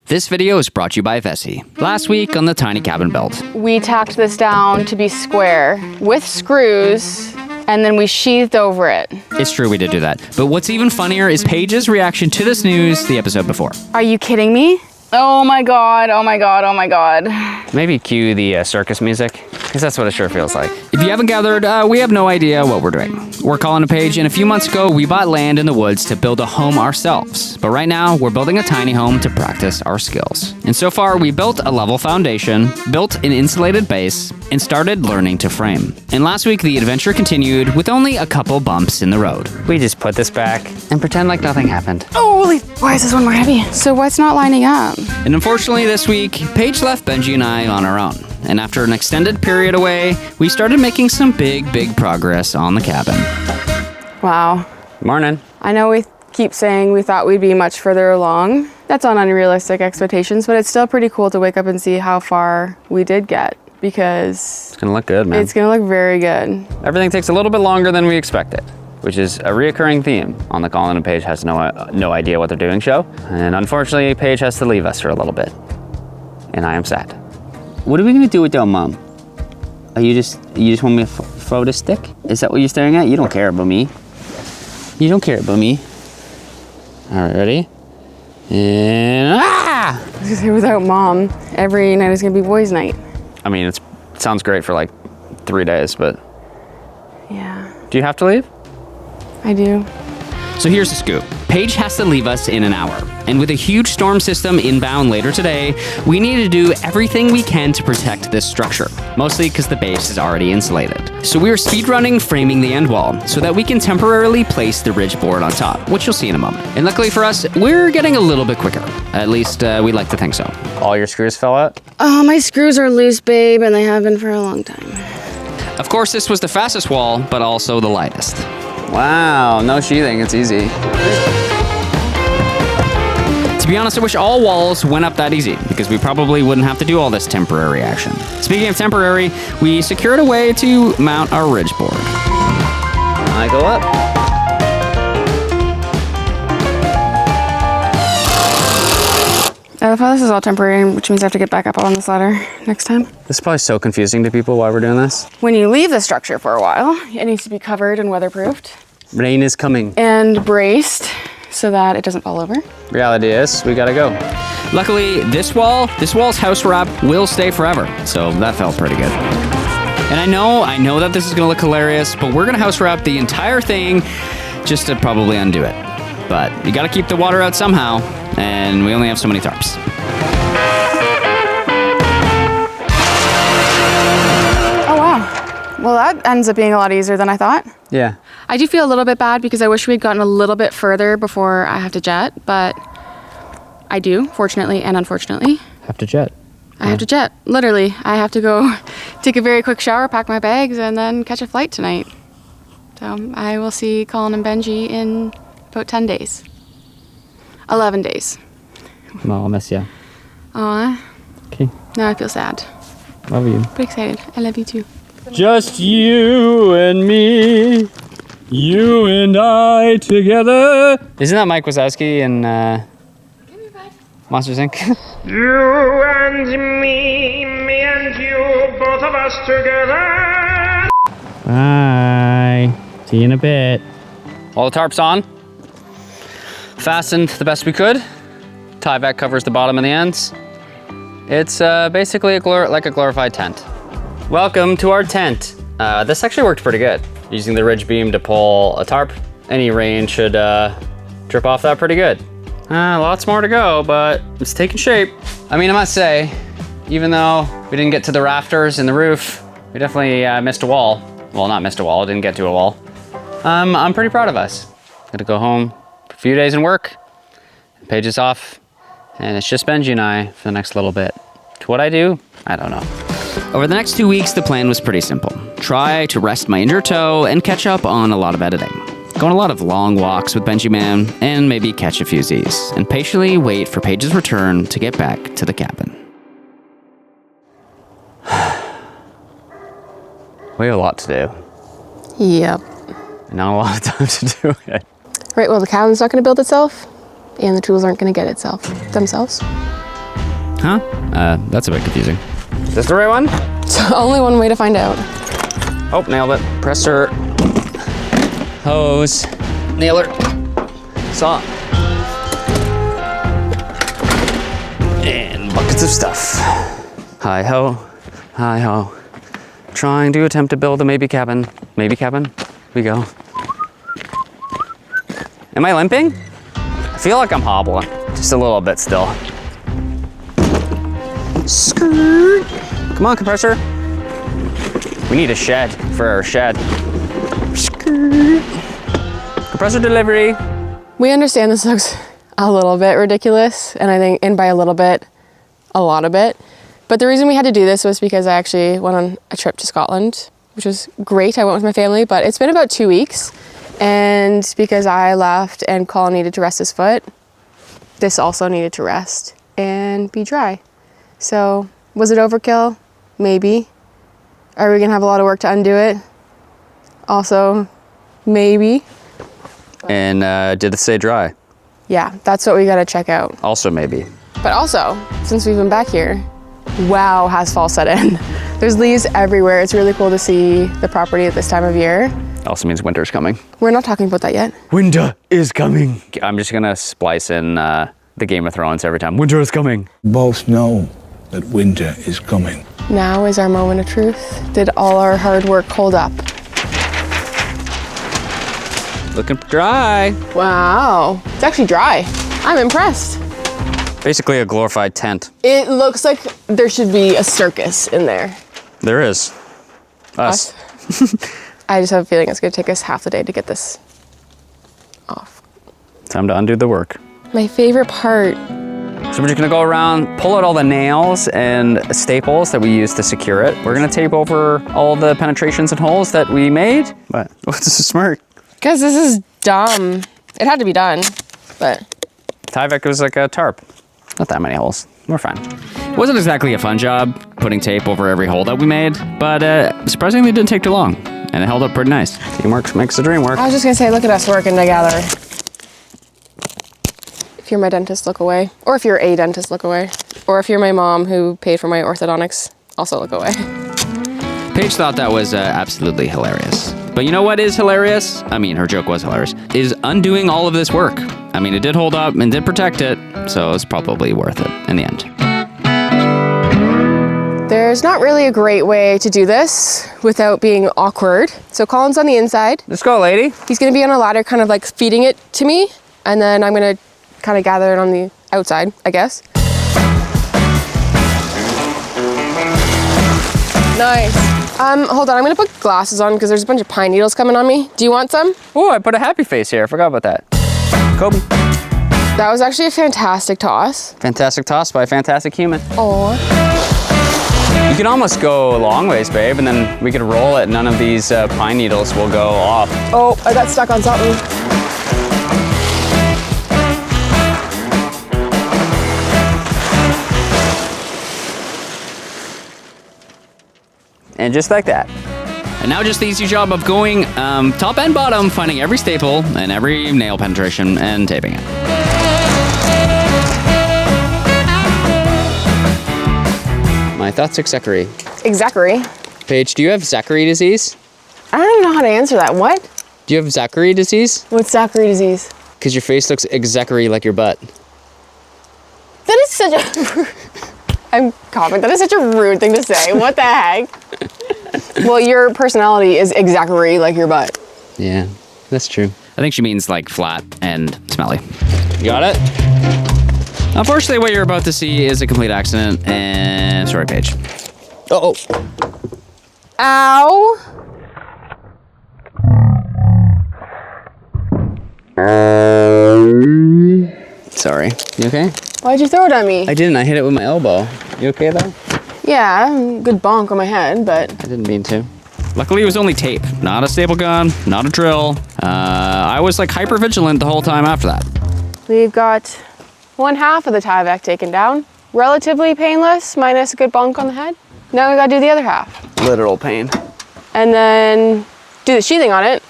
This video is brought to you by Vessi. Last week on the tiny cabin build, we tacked this down to be square with screws, and then we sheathed over it. It's true we did do that. But what's even funnier is Paige's reaction to this news the episode before. Are you kidding me? Oh my God, oh my God, oh my God. Maybe cue the circus music, because that's what it sure feels like. If you haven't gathered, we have no idea what we're doing. We're Colin and Paige, and a few months ago, we bought land in the woods to build a home ourselves. But right now, we're building a tiny home to practice our skills. And so far, we built a level foundation, built an insulated base, and started learning to frame. And last week, the adventure continued with only a couple bumps in the road. We just put this back and pretend like nothing happened. Holy, why is this one more heavy? So what's not lining up? And unfortunately this week, Paige left Benji and I on our own. And after an extended period away, we started making some big progress on the cabin. Wow. Morning. I know we keep saying we thought we'd be much further along. That's on unrealistic expectations, but it's still pretty cool to wake up and see how far we did get, because It's gonna look good, man. it's gonna look very good. Everything takes a little bit longer than we expected, which is a reoccurring theme on the Colin and Paige Has No Idea What They're Doing show. And unfortunately, Paige has to leave us for a little bit. And I am sad. What are we gonna do without Mom? You just want me to throw this stick? Is that what you're staring at? You don't care about me. You don't care about me. All right, ready? And I was gonna say, without Mom, every night is gonna be boys' night. I mean, it sounds great for like 3 days, but Yeah, do you have to leave? I do. So here's the scoop. Paige has to leave us in an hour. And with a huge storm system inbound later today, we need to do everything we can to protect this structure, mostly because the base is already insulated. So we are speedrunning framing the end wall so that we can temporarily place the ridge board on top, which you'll see in a moment. And luckily for us, we're getting a little bit quicker. At least we'd like to think so. All your screws fell out? Oh, my screws are loose, babe, and they have been for a long time. Of course, this was the fastest wall, but also the lightest. Wow, no sheathing, it's easy. To be honest, I wish all walls went up that easy, because we probably wouldn't have to do all this temporary action. Speaking of temporary, we secured a way to mount our ridge board. I go up. I love how this is all temporary, which means I have to get back up on this ladder next time. This is probably so confusing to people why we're doing this. When you leave the structure for a while, it needs to be covered and weatherproofed. Rain is coming. And braced so that it doesn't fall over. Reality is, we gotta go. Luckily, this wall's house wrap will stay forever, so that felt pretty good. And I know that this is gonna look hilarious, but we're gonna house wrap the entire thing just to probably undo it. But you gotta keep the water out somehow, and we only have so many tarps. Oh, wow. Well, that ends up being a lot easier than I thought. Yeah. I do feel a little bit bad because I wish we'd gotten a little bit further before I have to jet, but I do, fortunately and unfortunately. Have to jet. I have to jet, literally. I have to go take a very quick shower, pack my bags, and then catch a flight tonight. So I will see Colin and Benji in about 10 days. 11 days. Well, I'll miss you. Aw. Okay. Now I feel sad, Love you. but excited. I love you too. Just you and me, you and I together. Isn't that Mike Wazowski in Monsters, Inc.? You and me and you, both of us together. Bye. See you in a bit. All the tarps on. Fastened the best we could. Tyvek covers the bottom and the ends. It's basically like a glorified tent. Welcome to our tent. This actually worked pretty good. Using the ridge beam to pull a tarp, any rain should drip off that pretty good. Lots more to go, but it's taking shape. I mean, I must say, even though we didn't get to the rafters and the roof, we definitely missed a wall. Well, not missed a wall, didn't get to a wall. I'm pretty proud of us. Gotta go home for a few days and work. Paige is off, and it's just Benji and I for the next little bit. To what I do, I don't know. Over the next 2 weeks, the plan was pretty simple. Try to rest my injured toe and catch up on a lot of editing. Go on a lot of long walks with Benji Man, and maybe catch a few Z's, and patiently wait for Paige's return to get back to the cabin. We have a lot to do. Yep. Not a lot of time to do it. Right, well, the cabin's not going to build itself, and the tools aren't going to get themselves. Huh? That's a bit confusing. Is this the right one? It's only one way to find out. Oh, nailed it. Presser. Hose. Nailer. Saw. And buckets of stuff. Hi-ho. Hi-ho. Trying to attempt to build a maybe cabin. Maybe cabin. We go. Am I limping? I feel like I'm hobbling. Just a little bit still. Skirt. Come on, compressor. We need a shed for our shed. Skirt. Compressor delivery. We understand this looks a little bit ridiculous, and I think, and by a little bit, a lot of it. But the reason we had to do this was because I actually went on a trip to Scotland, which was great. I went with my family, but it's been about 2 weeks. And because I left and Colin needed to rest his foot, this also needed to rest and be dry. So was it overkill? Maybe. Are we gonna have a lot of work to undo it? Also, maybe. And did it stay dry? Yeah, that's what we gotta check out. Also maybe. But also, since we've been back here, wow, has fall set in. There's leaves everywhere. It's really cool to see the property at this time of year. Also means winter's coming. We're not talking about that yet. Winter is coming. I'm just gonna splice in the Game of Thrones every time. Winter is coming. Both know that winter is coming. Now is our moment of truth. Did all our hard work hold up? Looking dry. Wow, it's actually dry. I'm impressed. Basically a glorified tent. It looks like there should be a circus in there. There is. Us. I just have a feeling it's gonna take us half the day to get this off. Time to undo the work. My favorite part. So we're just gonna go around, pull out all the nails and staples that we used to secure it. We're gonna tape over all the penetrations and holes that we made. What? What's this smirk? Because this is dumb. It had to be done, but. Tyvek was like a tarp. Not that many holes. We're fine. It wasn't exactly a fun job putting tape over every hole that we made, but surprisingly it didn't take too long, and it held up pretty nice. Teamwork makes the dream work. I was just gonna say, look at us working together. If you're my dentist, look away. Or if you're a dentist, look away. Or if you're my mom who paid for my orthodontics, also look away. Paige thought that was absolutely hilarious. But you know what is hilarious? I mean, her joke was hilarious. Is undoing all of this work. I mean, it did hold up and did protect it, so it's probably worth it in the end. There's not really a great way to do this without being awkward. So Colin's on the inside. Let's go, lady. He's gonna be on a ladder kind of like feeding it to me, and then I'm gonna kind of gather it on the outside, I guess. Nice. Hold on, I'm gonna put glasses on because there's a bunch of pine needles coming on me. Do you want some? Oh, I put a happy face here. I forgot about that. Kobe. That was actually a fantastic toss. Fantastic toss by a fantastic human. Oh. You can almost go a long ways, babe, and then we could roll it. None of these pine needles will go off. Oh, I got stuck on something. And just like that. And now just the easy job of going top and bottom, finding every staple and every nail penetration and taping it. My thoughts exactly. Exactly. Paige, do you have Zachary disease? I don't even know how to answer that. What? Do you have Zachary disease? What's Zachary disease? Because your face looks exactly like your butt. That is such a... I'm coughing. That is such a rude thing to say. What the heck? Well, your personality is exactly like your butt. Yeah, that's true. I think she means like flat and smelly. You got it? Unfortunately, what you're about to see is a complete accident, and sorry, Paige. Uh-oh. Ow. Sorry. You okay? Why'd you throw it at me? I didn't. I hit it with my elbow. You okay, though? Yeah, good bonk on my head, but... I didn't mean to. Luckily, it was only tape, not a staple gun, not a drill. I was like hyper vigilant the whole time after that. We've got one half of the Tyvek taken down. Relatively painless, minus a good bonk on the head. Now we gotta do the other half. Literal pain. And then do the sheathing on it,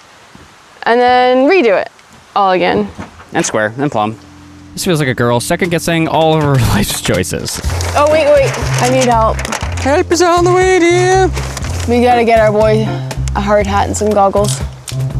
and then redo it all again. And square, and plumb. This feels like a girl second-guessing all of her life's choices. Oh, wait. I need help. Help is on the way, dear. We gotta get our boy a hard hat and some goggles.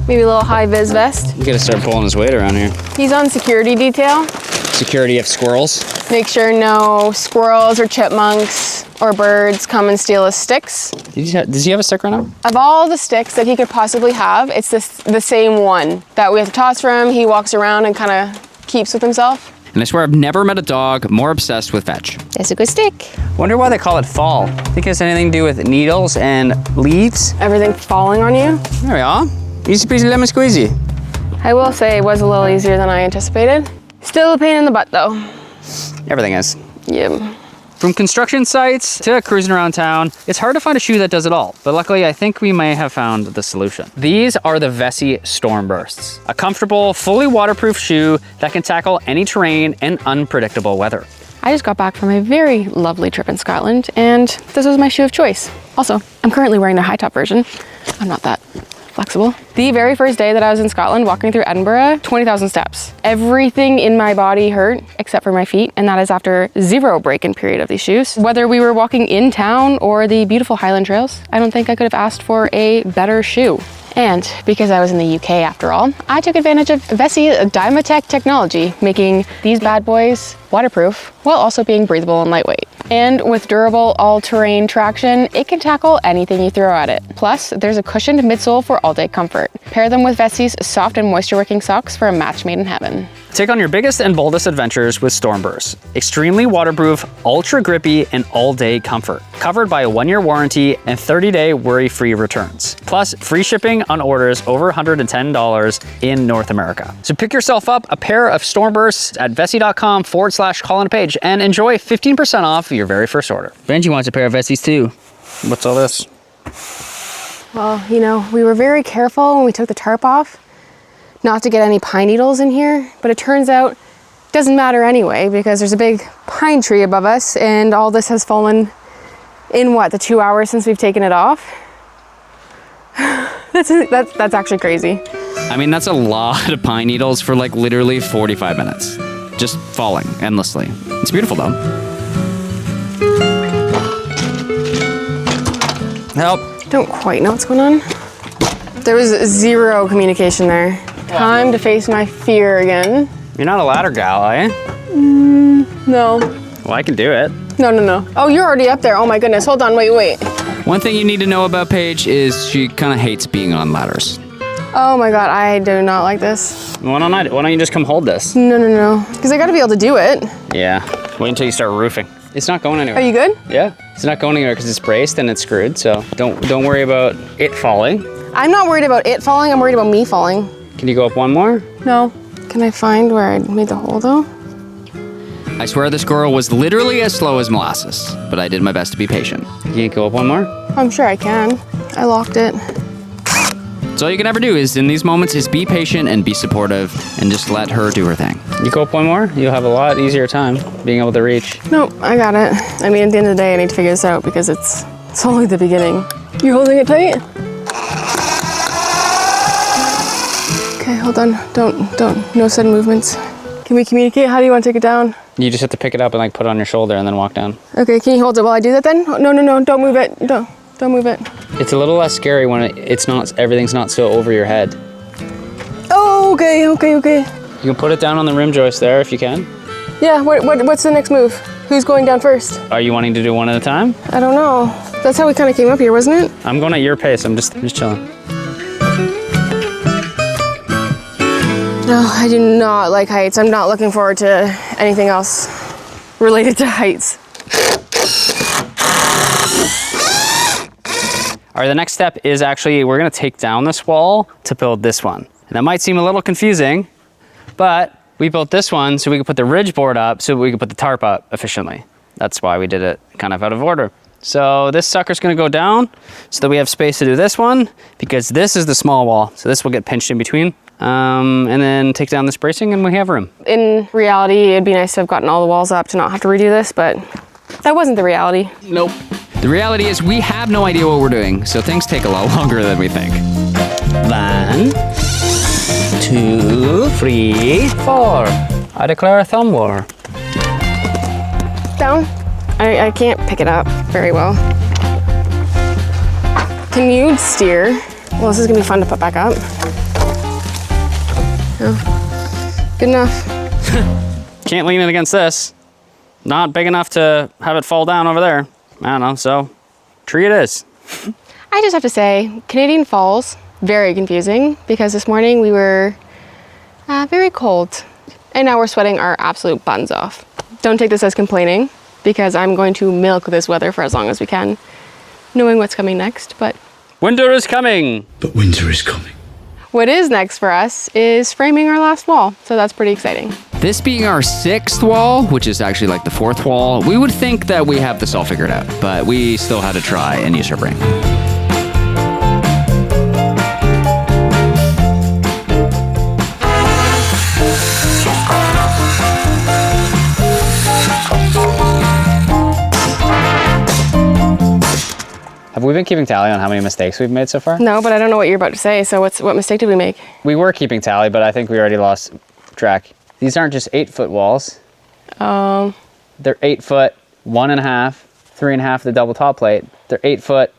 Maybe a little high-vis vest. You gotta start pulling his weight around here. He's on security detail. Security of squirrels. Make sure no squirrels or chipmunks or birds come and steal his sticks. Does he have a stick right now? Of all the sticks that he could possibly have, it's the same one that we have to toss for him. He walks around and kind of keeps with himself. And I swear I've never met a dog more obsessed with fetch. That's a good stick. Wonder why they call it fall. Think it has anything to do with needles and leaves? Everything falling on you. There we are. Easy peasy lemon squeezy. I will say it was a little easier than I anticipated. Still a pain in the butt though. Everything is. Yeah. From construction sites to cruising around town, it's hard to find a shoe that does it all, but luckily I think we may have found the solution. These are the Vessi Storm Bursts, a comfortable, fully waterproof shoe that can tackle any terrain and unpredictable weather. I just got back from a very lovely trip in Scotland and this was my shoe of choice. Also, I'm currently wearing the high top version. I'm not that flexible. The very first day that I was in Scotland walking through Edinburgh, 20,000 steps. Everything in my body hurt except for my feet, and that is after 0 break-in period of these shoes. Whether we were walking in town or the beautiful Highland trails, I don't think I could have asked for a better shoe. And because I was in the UK after all, I took advantage of Vessi Dymatech technology, making these bad boys waterproof while also being breathable and lightweight. And with durable all-terrain traction, it can tackle anything you throw at it. Plus, there's a cushioned midsole for all-day comfort. Pair them with Vessi's soft and moisture-wicking socks for a match made in heaven. Take on your biggest and boldest adventures with Storm Burst. Extremely waterproof, ultra grippy, and all-day comfort. Covered by a 1-year warranty and 30-day worry-free returns. Plus, free shipping on orders over $110 in North America. So pick yourself up a pair of Storm Bursts at vessi.com/Colin and Paige and enjoy 15% off your very first order. Benji wants a pair of Vessis too. What's all this? Well, you know, we were very careful when we took the tarp off not to get any pine needles in here, but it turns out it doesn't matter anyway because there's a big pine tree above us and all this has fallen in what, the 2 hours since we've taken it off? That's actually crazy. I mean, that's a lot of pine needles for like literally 45 minutes. Just falling endlessly. It's beautiful though. Help. Don't quite know what's going on. There was 0 communication there. Time to face my fear again. You're not a ladder gal, are you? No. Well, I can do it. No. Oh, you're already up there. Oh my goodness. Hold on, wait. One thing you need to know about Paige is she kind of hates being on ladders. Oh my God, I do not like this. Why don't you just come hold this? No. Because I gotta be able to do it. Yeah. Wait until you start roofing. It's not going anywhere. Are you good? Yeah. It's not going anywhere because it's braced and it's screwed. So don't worry about it falling. I'm not worried about it falling. I'm worried about me falling. Can you go up one more? No. Can I find where I made the hole though? I swear this girl was literally as slow as molasses, but I did my best to be patient. You can't go up one more? I'm sure I can. I locked it. So all you can ever do is in these moments is be patient and be supportive and just let her do her thing. You go up one more, you'll have a lot easier time being able to reach. Nope, I got it. I mean, at the end of the day, I need to figure this out because it's only the beginning. You holding it tight? Okay, hold on. Don't. No sudden movements. Can we communicate? How do you want to take it down? You just have to pick it up and like put it on your shoulder and then walk down. Okay, can you hold it while I do that then? No, don't move it. Don't move it. It's a little less scary when everything's not so over your head. Oh, okay. You can put it down on the rim joist there if you can. Yeah, what's the next move? Who's going down first? Are you wanting to do one at a time? I don't know. That's how we kind of came up here, wasn't it? I'm going at your pace. I'm just chilling. No, I do not like heights. I'm not looking forward to anything else related to heights. All right, the next step is actually we're gonna take down this wall to build this one. And that might seem a little confusing, but we built this one so we could put the ridge board up so we could put the tarp up efficiently. That's why we did it kind of out of order. So this sucker's gonna go down so that we have space to do this one because this is the small wall. So this will get pinched in between. And then take down this bracing and we have room. In reality, it'd be nice to have gotten all the walls up to not have to redo this, but that wasn't the reality. Nope. The reality is we have no idea what we're doing, so things take a lot longer than we think. 1, 2, 3, 4. I declare a thumb war. Down? I can't pick it up very well. Can you steer? Well, this is gonna be fun to put back up. Oh, good enough. Can't lean it against this. Not big enough to have it fall down over there. I don't know, so tree it is. I just have to say, Canadian Falls, very confusing because this morning we were very cold and now we're sweating our absolute buns off. Don't take this as complaining because I'm going to milk this weather for as long as we can, knowing what's coming next, but... Winter is coming! But winter is coming. What is next for us is framing our last wall, so that's pretty exciting. This being our 6th wall, which is actually like the 4th wall, we would think that we have this all figured out, but we still had to try and use our brain. Have we been keeping tally on how many mistakes we've made so far? No, but I don't know what you're about to say, so what mistake did we make? We were keeping tally, but I think we already lost track. These aren't just 8-foot walls. They're 8 foot, 1.5, 3.5 the double top plate. They're 8 foot,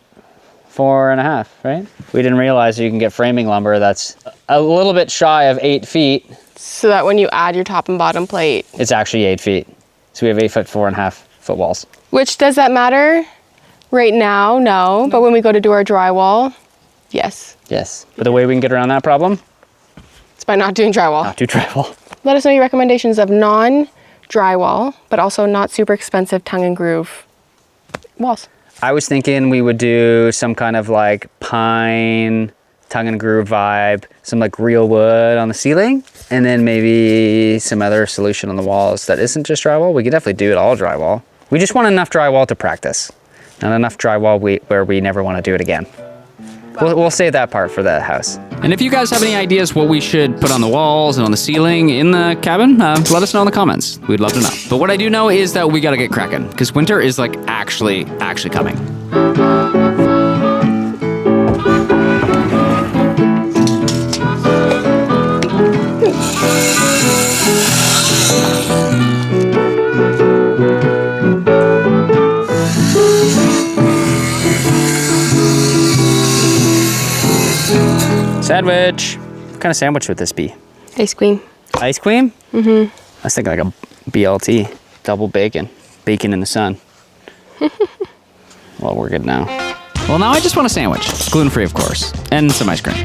4.5, right? We didn't realize you can get framing lumber that's a little bit shy of 8 feet. So that when you add your top and bottom plate. It's actually 8 feet. So we have 8 foot, 4.5 foot walls. Which, does that matter? Right now, no. But when we go to do our drywall, yes. Yes. But the way we can get around that problem? It's by not doing drywall. Not do drywall. Let us know your recommendations of non-drywall, but also not super expensive tongue and groove walls. I was thinking we would do some kind of like pine, tongue and groove vibe, some like real wood on the ceiling, and then maybe some other solution on the walls that isn't just drywall. We could definitely do it all drywall. We just want enough drywall to practice. Not enough drywall where we never want to do it again. We'll save that part for the house. And if you guys have any ideas what we should put on the walls and on the ceiling in the cabin, let us know in the comments. We'd love to know. But what I do know is that we gotta get cracking because winter is like actually coming. Sandwich. What kind of sandwich would this be? Ice cream. Ice cream? Mm-hmm. I was thinking like a BLT, double bacon. Bacon in the sun. Well, we're good now. Well, now I just want a sandwich. Gluten-free, of course. And some ice cream.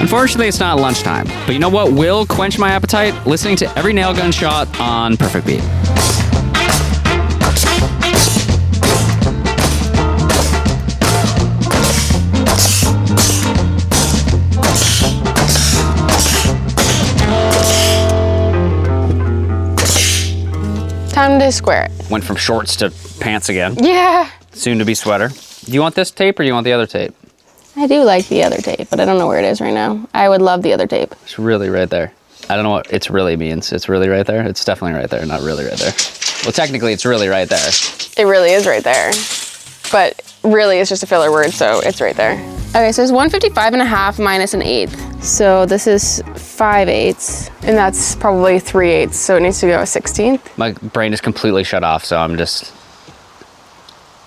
Unfortunately, it's not lunchtime. But you know what will quench my appetite? Listening to every nail gun shot on Perfect Beat. Time to square it. Went from shorts to pants again. Yeah. Soon to be sweater. Do you want this tape or do you want the other tape? I do like the other tape, but I don't know where it is right now. I would love the other tape. It's really right there. I don't know what it's really means. It's really right there. It's definitely right there, not really right there. Well, technically it's really right there. It really is right there. But really it's just a filler word, so it's right there. Okay, so it's 155.5 minus an eighth. So this is 5/8, and that's probably 3/8, so it needs to go a 16th. My brain is completely shut off, so I'm just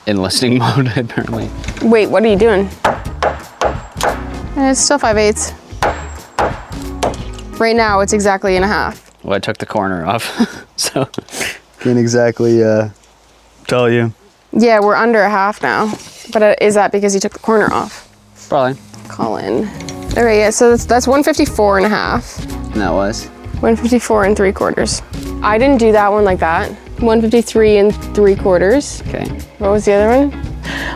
in listening mode, apparently. Wait, what are you doing? And it's still 5/8. Right now, it's exactly in a half. Well, I took the corner off, so can't exactly tell you. Yeah, we're under a half now. But is that because you took the corner off? Probably. Colin. All right, yeah, so that's 154.5. And that was? 154 and 3/4. I didn't do that one like that. 153 and 3/4. Okay. What was the other one?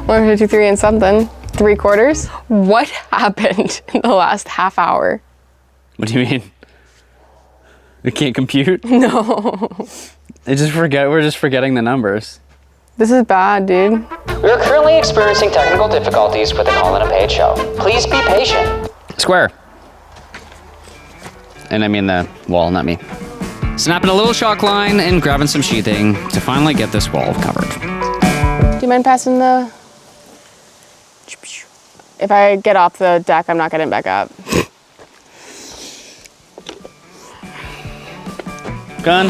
153 and something. 3/4. What happened in the last half hour? What do you mean? We can't compute? No. We're just forgetting the numbers. This is bad, dude. We are currently experiencing technical difficulties with the Colin and Paige show. Please be patient. Square. And I mean the wall, not me. Snapping a little shock line and grabbing some sheathing to finally get this wall covered. Do you mind passing the... If I get off the deck, I'm not getting back up. gun.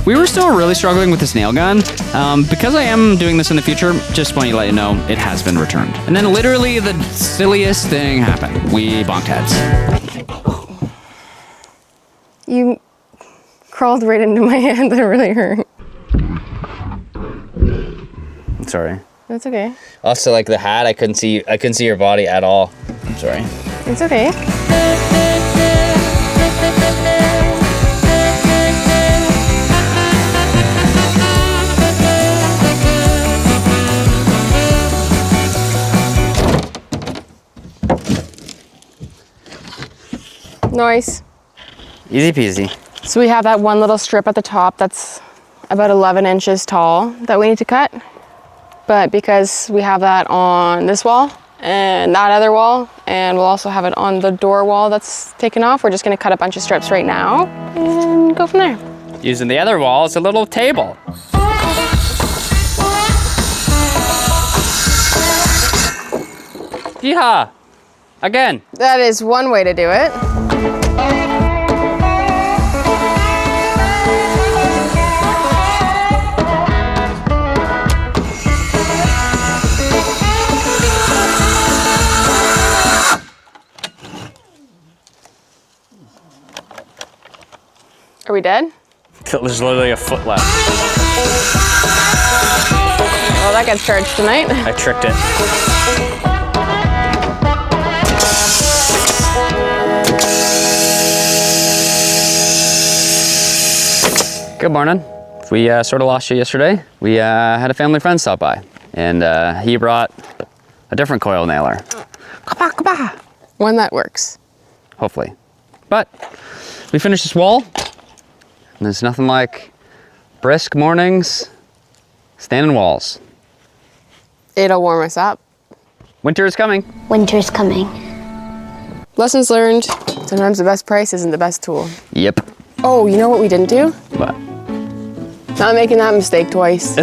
We were still really struggling with this nail gun. Because I am doing this in the future, just want to let you know, it has been returned. And then literally the silliest thing happened. We bonked heads. You crawled right into my hand. That really hurt. Sorry. That's okay. Also, like the hat, I couldn't see your body at all. I'm sorry. It's okay. Nice. Easy peasy. So we have that one little strip at the top that's about 11 inches tall that we need to cut. But because we have that on this wall and that other wall, and we'll also have it on the door wall that's taken off, we're just gonna cut a bunch of strips right now and go from there. Using the other wall as a little table. Yeehaw! Again. That is one way to do it. Are we dead? There's literally a foot left. Well, that gets charged tonight. I tricked it. Good morning. We sort of lost you yesterday. We had a family friend stop by, and he brought a different coil nailer. One that works. Hopefully. But we finished this wall, and there's nothing like brisk mornings, standing walls. It'll warm us up. Winter is coming. Winter's coming. Lessons learned. Sometimes the best price isn't the best tool. Yep. Oh, you know what we didn't do? What? Not making that mistake twice.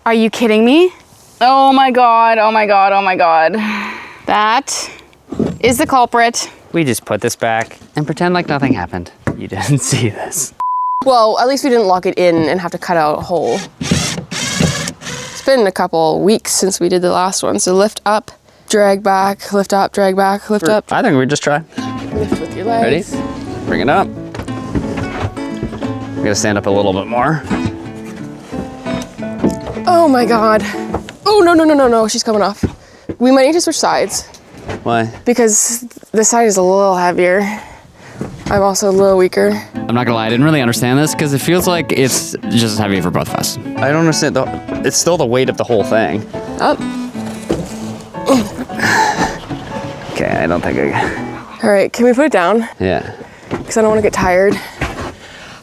Are you kidding me? Oh my God, oh my God, oh my God. That is the culprit. We just put this back and pretend like nothing happened. You didn't see this. Well, at least we didn't lock it in and have to cut out a hole. It's been a couple weeks since we did the last one, so lift up, drag back, lift up, drag back, lift up. I think we just try. Lift with your legs. Ready? Bring it up. We gotta stand up a little bit more. Oh my God. Oh, no, no, no, no, no, she's coming off. We might need to switch sides Why? because this side is a little heavier. I'm also a little weaker. I'm not gonna lie, I didn't really understand this because it feels like it's just as heavy for both of us. I don't understand, it's still the weight of the whole thing. Up. Okay, I don't think I... All right, can we put it down? Yeah. Because I don't want to get tired.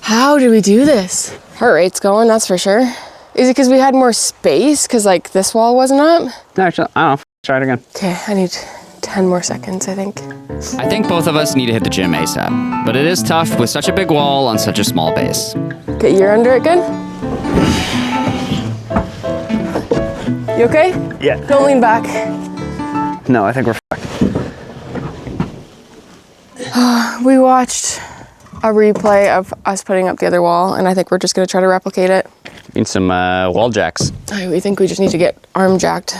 How do we do this? Heart rate's going, that's for sure. Is it because we had more space? Because like this wall wasn't up? No, actually, I don't know. Try it again. Okay, I need 10 more seconds, I think. I think both of us need to hit the gym ASAP, but it is tough with such a big wall on such a small base. Okay, you're under it good? You okay? Yeah. Don't lean back. No, I think we're fucked. We watched a replay of us putting up the other wall, and I think we're just gonna try to replicate it. Need some wall jacks. We think we just need to get arm jacked.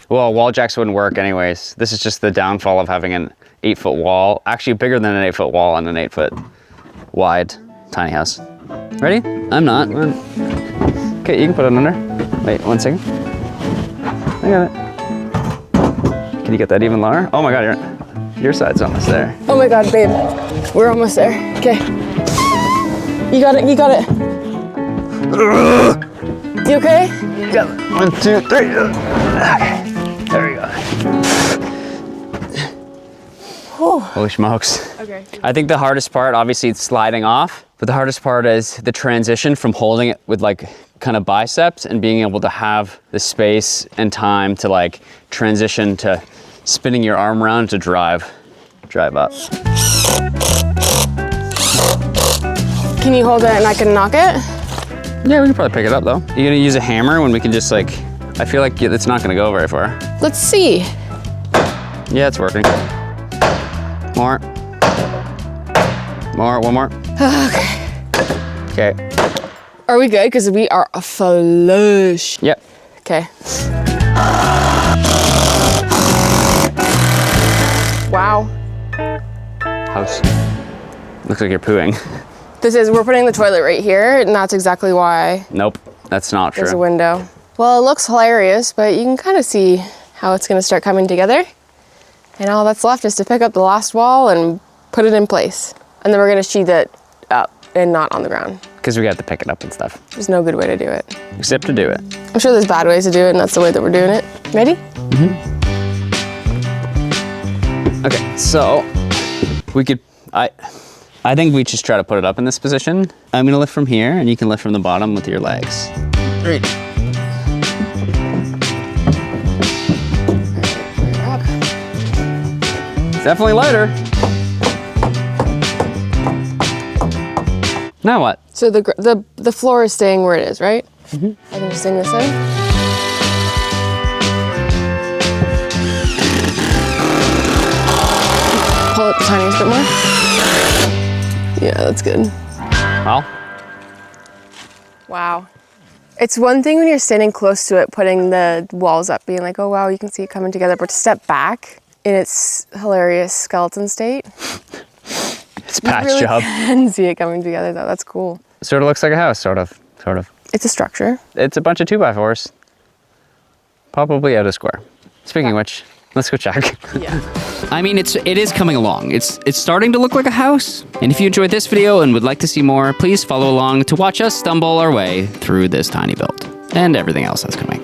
Well, wall jacks wouldn't work anyways. This is just the downfall of having an 8-foot wall. Actually bigger than an 8-foot wall on an 8-foot wide tiny house. Ready? I'm not. Okay, you can put it under. Wait, 1 second. I got it. Can you get that even lower? Oh my God, your side's almost there. Oh my God, babe. We're almost there. Okay. You got it, you got it. You okay? Yeah. 1, 2, 3. Okay. There we go. Whew. Holy smokes. Okay. I think the hardest part, obviously it's sliding off, but the hardest part is the transition from holding it with like kind of biceps and being able to have the space and time to like transition to spinning your arm around to drive up. Can you hold it and I can knock it? Yeah, we can probably pick it up though. You gonna use a hammer when we can just like, I feel like it's not gonna go very far. Let's see. Yeah, it's working. More. More, one more. Okay. Okay. Are we good? Because we are flush. Yep. Okay. Wow. House. Looks like you're pooing. We're putting the toilet right here, and that's exactly why Nope, that's not there's a true. window. Well, it looks hilarious, but you can kind of see how it's gonna start coming together. And all that's left is to pick up the last wall and put it in place. And then we're gonna sheathe it up and not on the ground. Because we have to pick it up and stuff. There's no good way to do it. Except to do it. I'm sure there's bad ways to do it, and that's the way that we're doing it. Ready? Okay, so we could, I think we just try to put it up in this position. I'm gonna lift from here and you can lift from the bottom with your legs. Great. Definitely lighter. Now what? So the floor is staying where it is, right? I can just sing this in. Pull it the tiniest bit more. Yeah, that's good. Well, Wow. It's one thing when you're standing close to it, putting the walls up, being like, oh wow, you can see it coming together, but to step back in its hilarious skeleton state, it's a patch you really job. can see it coming together though, that's cool. Sort of looks like a house, sort of. It's a structure. It's a bunch of 2x4s. Probably out of square. Speaking of which, let's go check. Yeah. I mean, it is coming along. It's starting to look like a house. And if you enjoyed this video and would like to see more, please follow along to watch us stumble our way through this tiny build and everything else that's coming.